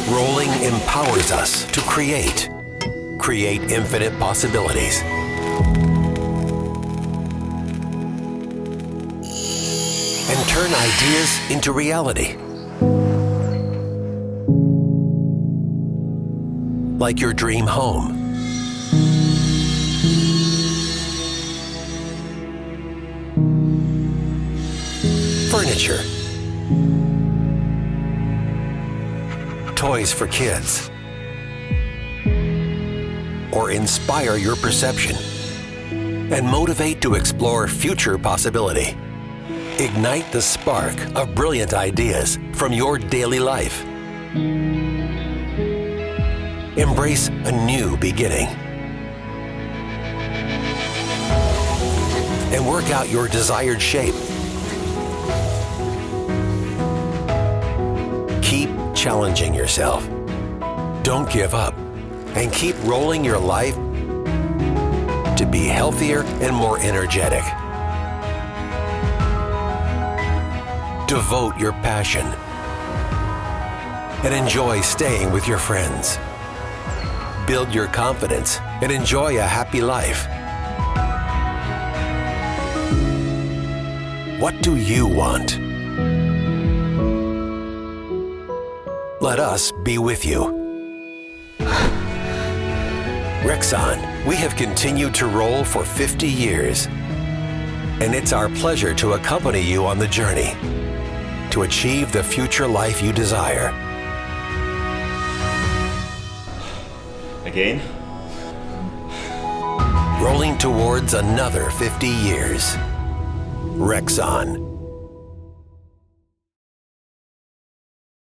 Rolling empowers us to create infinite possibilities. And turn ideas into reality. Like your dream home. Furniture. Toys for kids. Or inspire your perception and motivate to explore future possibility. Ignite the spark of brilliant ideas from your daily life. Embrace a new beginning. And work out your desired shape. Keep challenging yourself. Don't give up. And keep rolling your life to be healthier and more energetic. Devote your passion and enjoy staying with your friends. Build your confidence and enjoy a happy life. What do you want? Let us be with you. Rexon, we have continued to roll for 50 years, and it's our pleasure to accompany you on the journey to achieve the future life you desire. Again? Rolling towards another 50 years. Rexon.